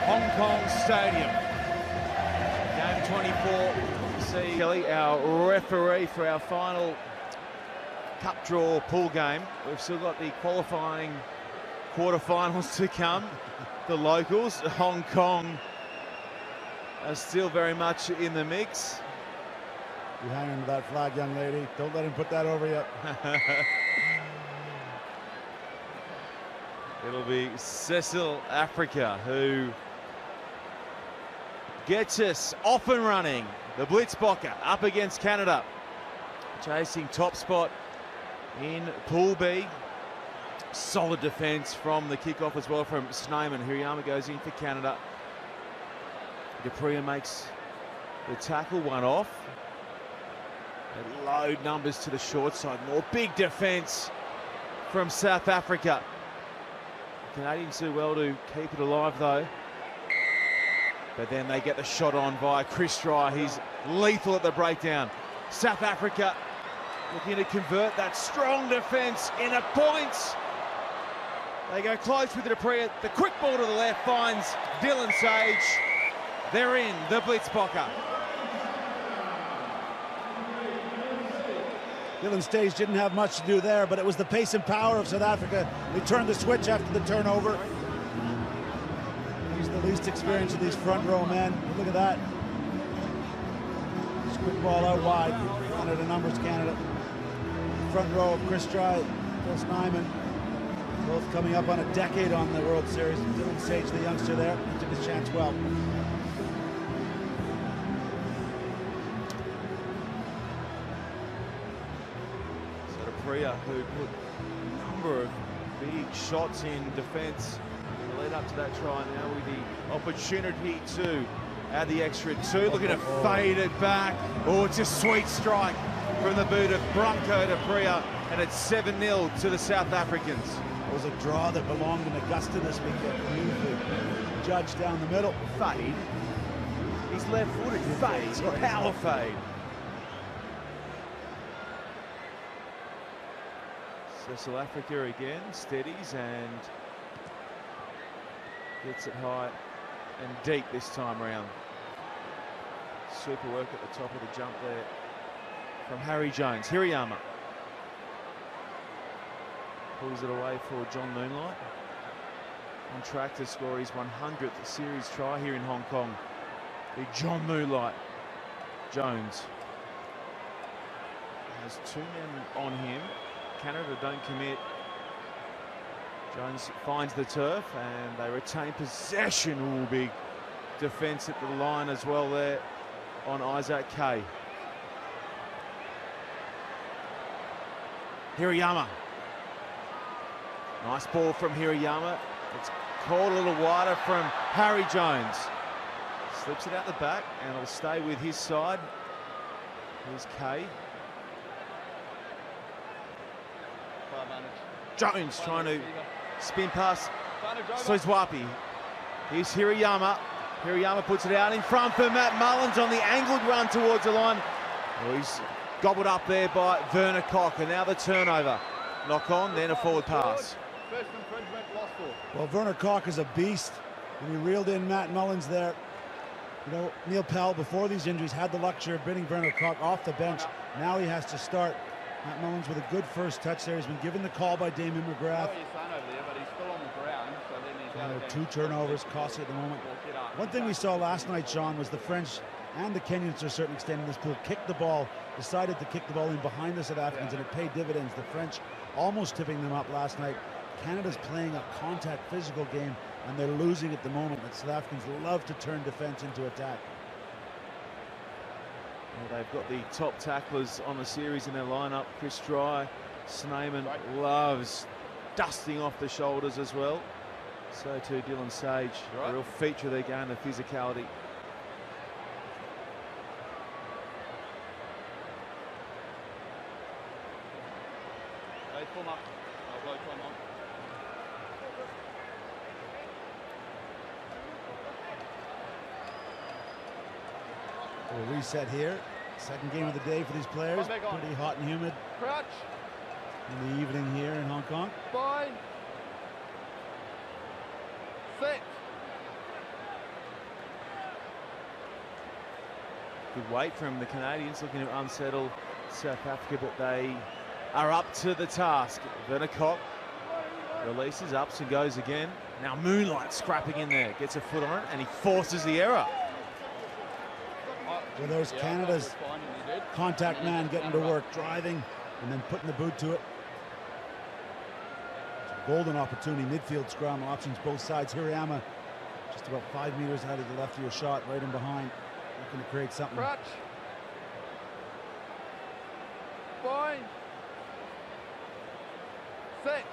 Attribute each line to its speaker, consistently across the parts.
Speaker 1: Hong Kong Stadium. Game 24. See Kelly, our referee for our final cup draw pool game. We've still got the qualifying quarterfinals to come. The locals, Hong Kong, are still very much in the mix.
Speaker 2: You hang on to that flag, young lady. Don't let him put that over you.
Speaker 1: It'll be Cecil Africa who gets us off and running. The Blitzbokker up against Canada, chasing top spot in Pool B. Solid defence from the kickoff as well from Snyman. Hirayama goes in for Canada. Dupree makes the tackle, one off. They load numbers to the short side. More big defence from South Africa. The Canadians do well to keep it alive though. But then they get the shot on via Chris Dry. He's lethal at the breakdown. South Africa looking to convert that strong defence into points. They go close with the Dupree. The quick ball to the left finds Dylan Sage. They're in, the Blitzbokker.
Speaker 2: Dylan Sage didn't have much to do there, but it was the pace and power of South Africa. They turned the switch after the turnover. He's the least experienced of these front row men. Look at that. Just quick ball out wide. Canada numbers Canada. Front row of Chris Dry, Phil Snyman. Both coming up on a decade on the World Series. Dylan Sage, the youngster there, took his chance well.
Speaker 1: Who put a number of big shots in defence in the lead up to that try, now with the opportunity to add the extra two, looking to fade it back. Oh, it's a sweet strike from the boot of Bronco Dupree, and it's 7-0 to the South Africans.
Speaker 2: It was a draw that belonged in Augusta this weekend. Beautifully judged down the middle.
Speaker 1: Fade. He's left-footed. Fades. Power fade. So South Africa again steadies and gets it high and deep this time around. Super work at the top of the jump there from Harry Jones. Hirayama pulls it away for John Moonlight. On track to score his 100th series try here in Hong Kong. The John Moonlight. Jones has two men on him. Canada don't commit. Jones finds the turf and they retain possession. Ooh, big defence at the line as well there on Isaac Kay. Hirayama. Nice ball from Hirayama. It's called a little wider from Harry Jones. Slips it out the back and it'll stay with his side. Here's Kay. Jones trying to spin past Sozwapi. Here's Hirayama. Hirayama puts it out in front for Matt Mullins on the angled run towards the line. Oh, he's gobbled up there by Werner Koch, and now the turnover. Knock on, then a forward pass.
Speaker 2: Well, Werner Koch is a beast, and he reeled in Matt Mullins there. You know, Neil Powell, before these injuries, had the luxury of bringing Werner Koch off the bench. Now he has to start. Matt Mullins with a good first touch there. He's been given the call by Damien McGrath. Two turnovers, costly at the moment. One thing we saw last night, Sean, was the French and the Kenyans to a certain extent in this pool kicked the ball, decided to kick the ball in behind the South Africans, and it paid dividends. The French almost tipping them up last night. Canada's playing a contact physical game, and they're losing at the moment. The South Africans love to turn defense into attack.
Speaker 1: Well, they've got the top tacklers on the series in their lineup. Chris Dry, Snyman loves dusting off the shoulders as well. So too Dylan Sage, a real feature of their game, the physicality.
Speaker 2: We'll reset here. Second game of the day for these players. Pretty hot and humid in the evening here in Hong Kong.
Speaker 3: Sit.
Speaker 1: Good weight from the Canadians, looking to unsettle South Africa, but they are up to the task. Werner Koch releases, ups and goes again. Now Moonlight scrapping in there, gets a foot on it, and he forces the error.
Speaker 2: Well, there's Canada's contact man getting to work, driving, and then putting the boot to it. It's a golden opportunity, midfield scrum, options both sides. Hirayama just about 5 meters ahead of the left of your shot, right in behind, looking to create something.
Speaker 3: Crutch. Fine. Set.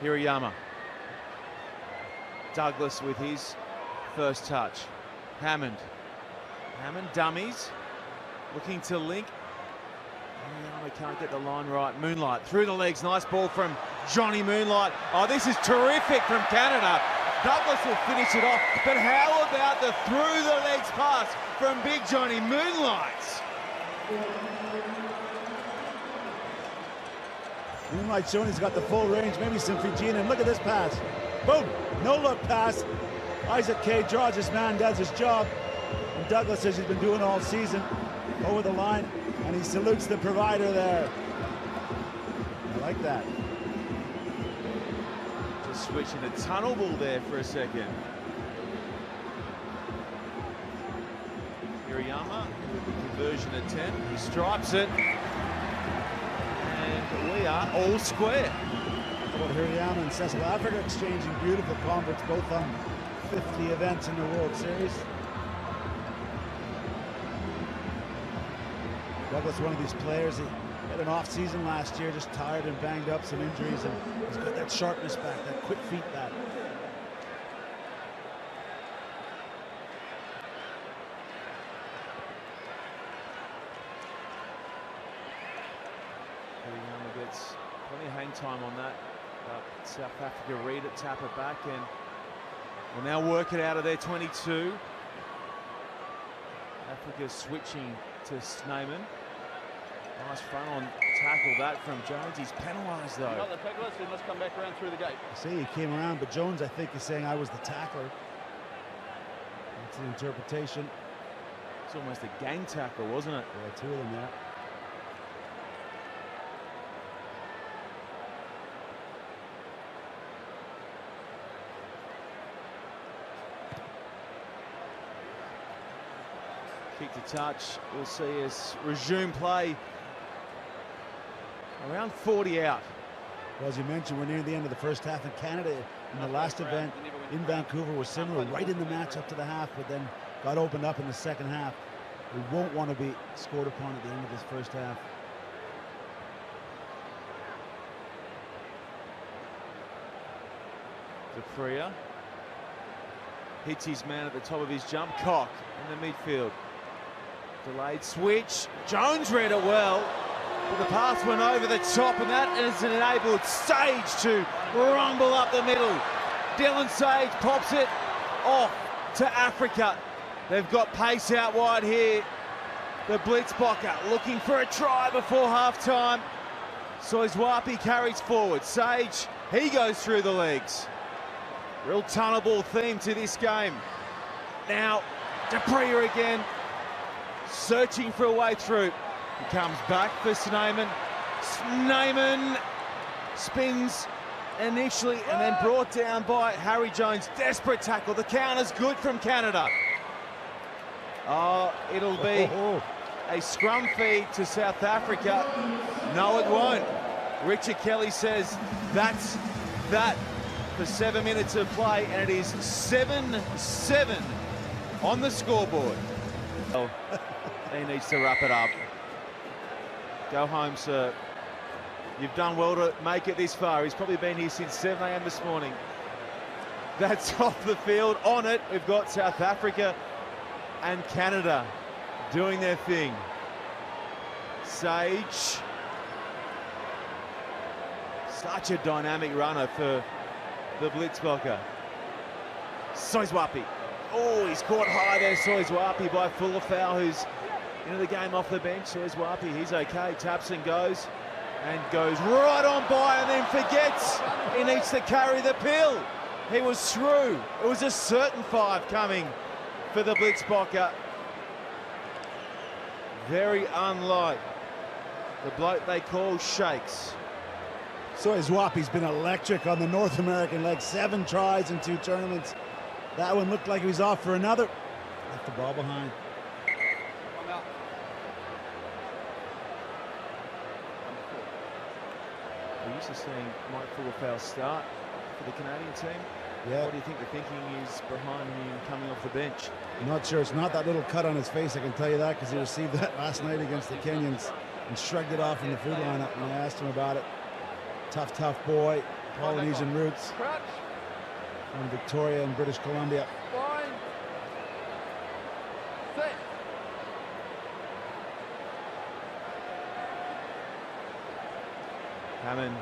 Speaker 1: Hirayama. Douglas with his first touch. Hammond dummies, looking to link. Hirayama can't get the line right. Moonlight through the legs, nice ball from Johnny Moonlight. Oh, this is terrific from Canada. Douglas will finish it off, but how about the through the legs pass from Big Johnny Moonlight?
Speaker 2: Moonlight showing he's got the full range, maybe some Fijian, and look at this pass. Boom, no look pass. Isaac K draws his man, does his job. And Douglas says he's been doing all season, over the line, and he salutes the provider there. I like that.
Speaker 1: Just switching the tunnel ball there for a second. Hirayama with the conversion attempt, he stripes it. And we are all square.
Speaker 2: How about Hirayama and South Africa exchanging beautiful converts, both on 50 events in the World Series. Douglas, one of these players, he had an off season last year, just tired and banged up, some injuries, and he's got that sharpness back, that quick feet back.
Speaker 1: Hirayama gets plenty of hang time on that. But South Africa read it, tap it back, and will now work it out of their 22. Africa switching to Snyman. Nice front on tackle that from Jones. He's penalised though.
Speaker 3: Not the tackler, so he must come back around through the gate.
Speaker 2: See, he came around, but Jones, I think, is saying I was the tackler. That's the interpretation.
Speaker 1: It's almost a gang tackle, wasn't it?
Speaker 2: Yeah, two of them there.
Speaker 1: Kick to touch. We'll see us resume play. Around 40 out.
Speaker 2: Well, as you mentioned, we're near the end of the first half, and Canada in the last event in Vancouver was similar, right in the match up to the half, but then got opened up in the second half. We won't want to be scored upon at the end of this first half.
Speaker 1: DeFria hits his man at the top of his jump. Koch in the midfield. Delayed switch. Jones read it well, but the pass went over the top, and that has enabled Sage to rumble up the middle. Dylan Sage pops it off to Africa. They've got pace out wide here. The Blitzbokker looking for a try before half-time. Soizwapi carries forward. Sage, he goes through the legs. Real tunnel ball theme to this game. Now, DePria again, searching for a way through. He comes back for Snyman. Snyman spins initially and then brought down by Harry Jones. Desperate tackle. The counter's good from Canada. Oh, it'll be a scrum feed to South Africa. No, it won't. Richard Kelly says that's that for 7 minutes of play, and it is 7-7 on the scoreboard. Oh, he needs to wrap it up. Go home, sir. You've done well to make it this far. He's probably been here since 7 a.m. this morning. That's off the field. On it, we've got South Africa and Canada doing their thing. Sage. Such a dynamic runner for the Blitzbokker. Soizwapi. Oh, he's caught high there, Soizwapi, by Fulafau, who's into the game off the bench. Soizwapi, he's okay, taps and goes right on by, and then forgets he needs to carry the pill. He was through. It was a certain 5 coming for the Blitzbocker. Very unlike the bloke they call Shakes.
Speaker 2: So his Whoppy's been electric on the North American leg. 7 tries in 2 tournaments. That one looked like he was off for another. Left the ball behind.
Speaker 1: We're used to seeing Mike Fullerfowl start for the Canadian team.
Speaker 2: Yeah.
Speaker 1: What do you think the thinking is behind him coming off the bench?
Speaker 2: I'm not sure. It's not that little cut on his face, I can tell you that, because he received that last night against the Kenyans and shrugged it off in the food lineup when I asked him about it. Tough, tough boy. Polynesian roots.
Speaker 3: Crouch.
Speaker 2: From Victoria in British Columbia.
Speaker 3: Fine. Set.
Speaker 1: Hammond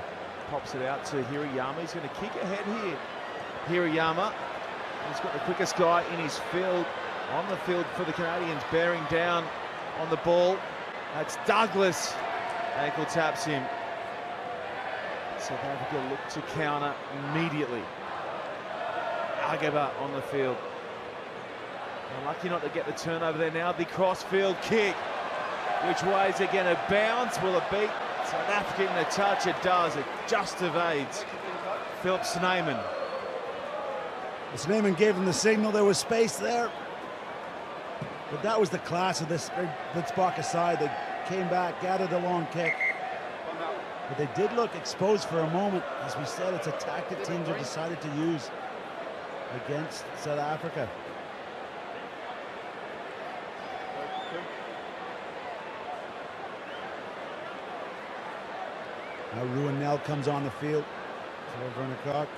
Speaker 1: pops it out to Hirayama. He's going to kick ahead here. Hirayama. He's got the quickest guy in his field, on the field for the Canadians, bearing down on the ball. That's Douglas. Ankle taps him. South Africa look to counter immediately. Agaba on the field. They're lucky not to get the turnover there now. The cross-field kick. Which way is it going to bounce? Will it beat South Africa in the touch? It does. It just evades Philip Snyman.
Speaker 2: Snyman gave him the signal. There was space there. But that was the class of this Blitzbocker side. They came back, gathered the long kick. But they did look exposed for a moment. As we said, it's a tactic teams have decided to use against South Africa. Now Ruinell comes on the field. So Werner Koch.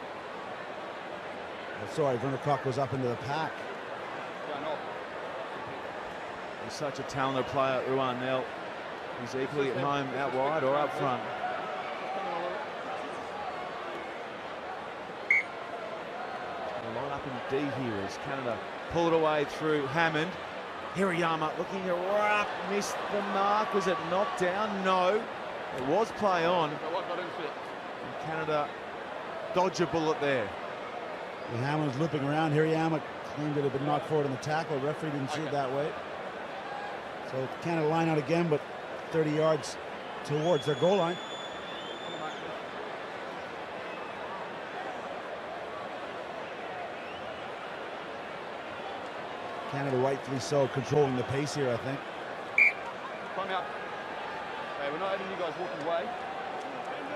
Speaker 2: Oh, sorry, Werner Koch goes up into the pack.
Speaker 1: He's such a talented player, Ruinell. He's equally at home out wide or up front. Line up in D here as Canada pull it away through Hammond. Hirayama looking to wrap, missed the mark. Was it knocked down? No. It was play on. And Canada dodge a bullet there.
Speaker 2: And Hammond was looping around. Hirayama claimed it had been knocked forward in the tackle. The referee didn't see it that way. So Canada line out again, but 30 yards towards their goal line. Canada rightfully so, controlling the pace here, I think.
Speaker 3: Time out. Okay, we're not having you guys walking away.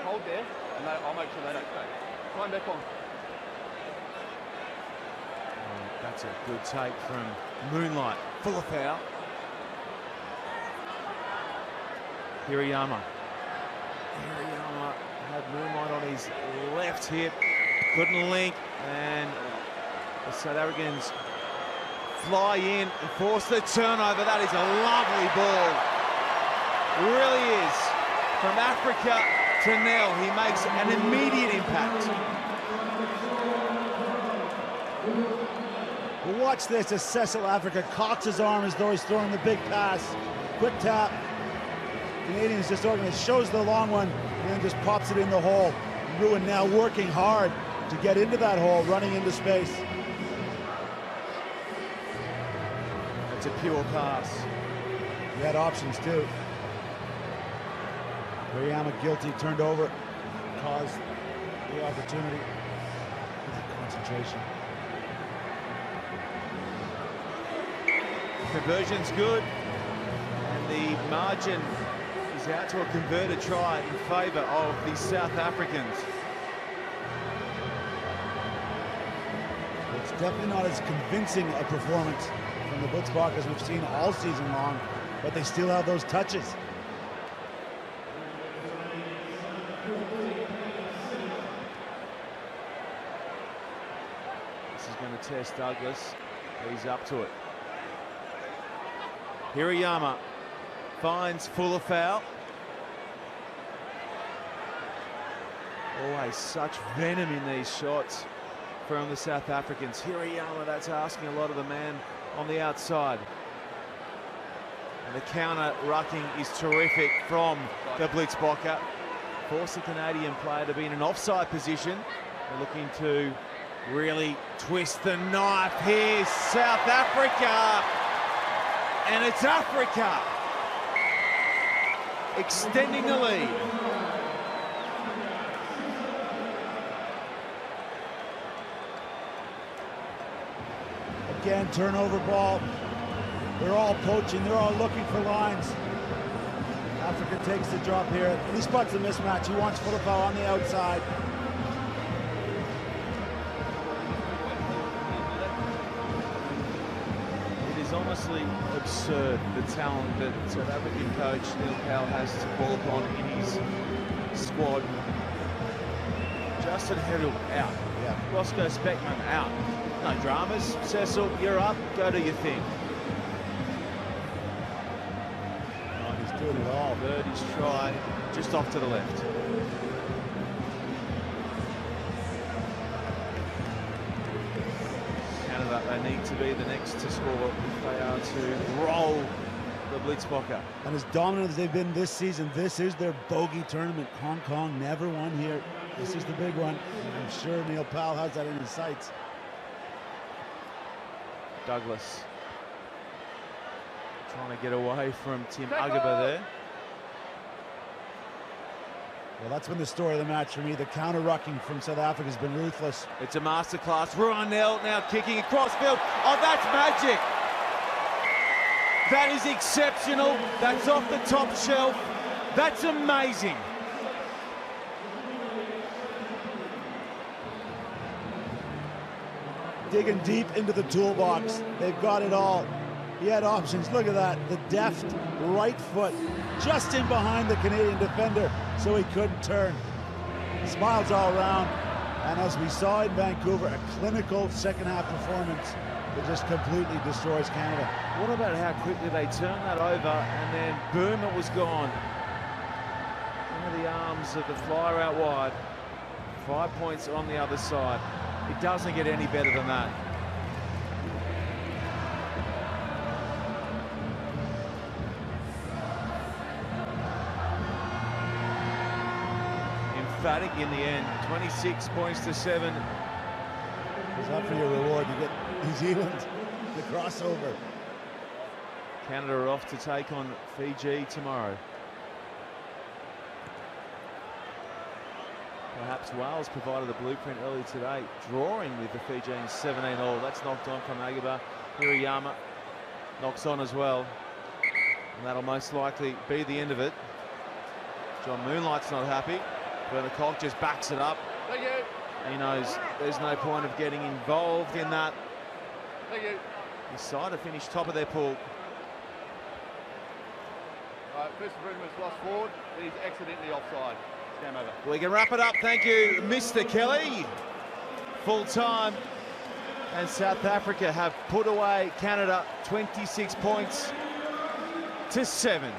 Speaker 3: Hold there, and I'll make sure they don't stay. Climb back on.
Speaker 1: That's a good take from Moonlight. Fullerfowl. Hirayama. Hirayama had Moonlight on his left hip. Couldn't link, and the South Africans fly in and force the turnover. That is a lovely ball. It really is. From Africa to Nell, he makes an immediate impact.
Speaker 2: Well, watch this as Cecil Africa cocks his arm as though he's throwing the big pass. Quick tap. Canadians just organized, shows the long one, and then just pops it in the hole. Ruin now working hard to get into that hole, running into space.
Speaker 1: It's a pure pass.
Speaker 2: He had options too. Hirayama guilty, turned over, caused the opportunity. Concentration.
Speaker 1: Conversion's good, and the margin is out to a converted try in favour of the South Africans.
Speaker 2: It's definitely not as convincing a performance from the Blitzbock as we've seen all season long, but they still have those touches.
Speaker 1: This is going to test Douglas. He's up to it. Hirayama finds Fullerfowl. Always such venom in these shots from the South Africans. Hirayama, that's asking a lot of the man on the outside. And the counter rucking is terrific from the Blitzbocker. Force the Canadian player to be in an offside position. They're looking to really twist the knife here. South Africa, and it's Africa extending the lead.
Speaker 2: Again, turnover ball. They're all poaching. They're all looking for lines. Africa takes the drop here. He spots the mismatch. He wants Fulafau on the outside.
Speaker 1: It is honestly absurd, the talent that South African coach Neil Powell has to call upon in his squad. Justin Herrill out.
Speaker 2: Yeah.
Speaker 1: Roscoe Speckman out. No dramas. Cecil, you're up. Go do your thing.
Speaker 2: Oh, he's doing it all.
Speaker 1: Birdie's try just off to the left. Canada, they need to be the next to score if they are to roll the Blitzbokker.
Speaker 2: And as dominant as they've been this season, this is their bogey tournament. Hong Kong never won here. This is the big one. I'm sure Neil Powell has that in his sights.
Speaker 1: Douglas trying to get away from Tim Agaba there.
Speaker 2: Well, that's been the story of the match for me. The counter-rucking from South Africa has been ruthless.
Speaker 1: It's a masterclass. Ryanell now kicking across field. Oh, that's magic. That is exceptional. That's off the top shelf. That's amazing.
Speaker 2: Digging deep into the toolbox. They've got it all. He had options. Look at that. The deft right foot just in behind the Canadian defender so he couldn't turn. Smiles all around. And as we saw in Vancouver, a clinical second half performance that just completely destroys Canada.
Speaker 1: What about how quickly they turned that over and then boom, it was gone. Into the arms of the flyer out wide. 5 points on the other side. It doesn't get any better than that. Emphatic in the end, 26 points to 7.
Speaker 2: Is that for your reward? You get New Zealand, the crossover.
Speaker 1: Canada are off to take on Fiji tomorrow. Perhaps Wales provided the blueprint earlier today, drawing with the Fijians 17-all. That's knocked on from Agaba. Hirayama knocks on as well. And that'll most likely be the end of it. John Moonlight's not happy. Werner Koch just backs it up.
Speaker 3: Thank you.
Speaker 1: He knows there's no point of getting involved in that.
Speaker 3: Thank you.
Speaker 1: His side have finished top of their pool.
Speaker 3: All right, Christopher was lost forward. He's accidentally offside. Game over.
Speaker 1: We can wrap it up. Thank you, Mr. Kelly. Full time. And South Africa have put away Canada 26 points to 7.